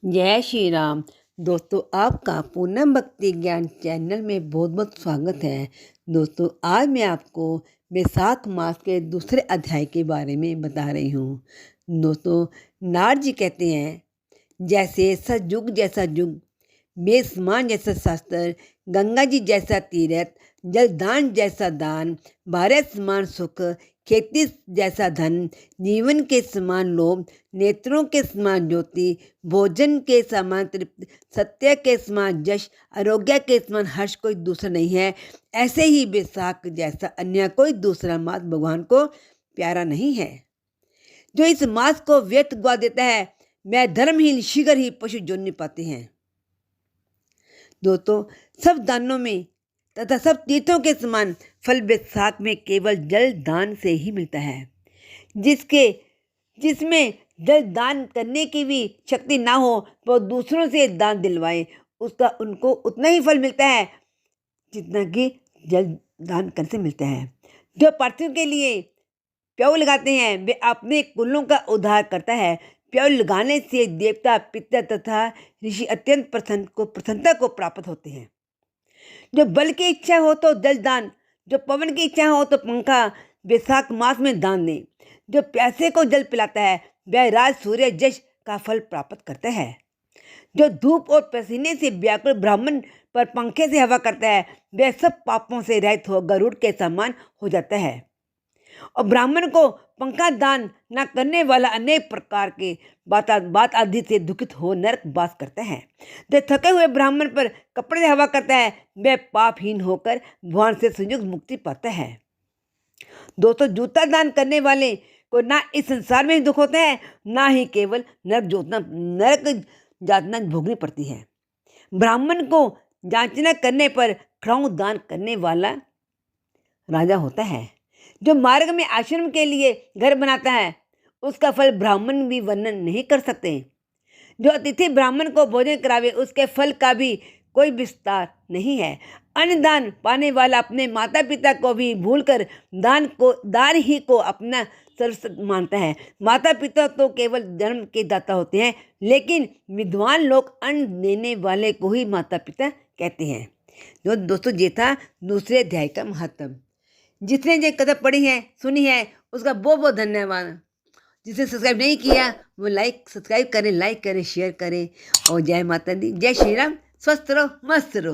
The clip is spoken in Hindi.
जय श्री राम। दोस्तों, आपका पूनम भक्ति ज्ञान चैनल में बहुत बहुत स्वागत है। दोस्तों, आज मैं आपको वैशाख मास के दूसरे अध्याय के बारे में बता रही हूँ। दोस्तों, नारद जी कहते हैं, जैसे सतयुग जैसा युग, बेसमान जैसा शास्त्र, गंगा जी जैसा तीर्थ, जलदान जैसा दान, भारत समान सुख, खेती जैसा धन, जीवन के समान लोभ, नेत्रों के समान ज्योति, भोजन के समान तृप्ति, सत्य के समान यश, आरोग्य के समान हर्ष कोई दूसरा नहीं है। ऐसे ही बैसाख जैसा अन्य कोई दूसरा मास भगवान को प्यारा नहीं है। जो इस मास को व्यर्थ गवा देता है, वह धर्महीन शीघ्र ही पशु जोनि पाते हैं। दोस्तों, सब दानों में तथा सब तीर्थों के समान फल बैसाख में केवल जल दान से ही मिलता है। जिसमें जल दान करने की भी शक्ति ना हो, वो दूसरों से दान दिलवाए, उसका उनको उतना ही फल मिलता है जितना कि जल दान करने से मिलता है। जो पार्थिव के लिए प्याऊ लगाते हैं, वे अपने कुलों का उद्धार करता है। प्याऊ लगाने से देवता, पितर तथा ऋषि अत्यंत प्रसन्नता को प्राप्त होते हैं। जो बल की इच्छा हो तो जल दान, जो पवन की इच्छा हो तो पंखा बैसाख मास में दान दें। जो प्यासे को जल पिलाता है, वह राज सूर्य यश का फल प्राप्त करता है। जो धूप और पसीने से व्याकुल ब्राह्मण पर पंखे से हवा करता है, वह सब पापों से रहित हो गरुड़ के समान हो जाता है। और ब्राह्मण को पंखा दान न करने वाला अनेक प्रकार के बात आदि से दुखित हो नरक वास करता है। जो थके हुए ब्राह्मण पर कपड़े से हवा करता है, वह पापहीन होकर भगवान से संयुक्त मुक्ति पाता है। दोस्तों, जूता दान करने वाले को ना इस संसार में दुख होता है, ना ही केवल नरक यातना भोगनी पड़ती है। ब्राह्मण को जांचना करने पर खड़ाऊ दान करने वाला राजा होता है। जो मार्ग में आश्रम के लिए घर बनाता है, उसका फल ब्राह्मण भी वर्णन नहीं कर सकते। जो अतिथि ब्राह्मण को भोजन करावे, उसके फल का भी कोई विस्तार नहीं है। अन्नदान पाने वाला अपने माता पिता को भी भूलकर दान ही को अपना सर्वस्व मानता है। माता पिता तो केवल जन्म के दाता होते हैं, लेकिन विद्वान लोग अन्न देने वाले को ही माता पिता कहते हैं। दोस्तों, ये था दूसरे अध्याय का महत्व। जिसने ये कथा पढ़ी है, सुनी है, उसका बहुत बहुत धन्यवाद। जिसने सब्सक्राइब नहीं किया, वो सब्सक्राइब करें, लाइक करें, शेयर करें। और जय माता दी, जय श्री राम। स्वस्थ रहो, मस्त रहो।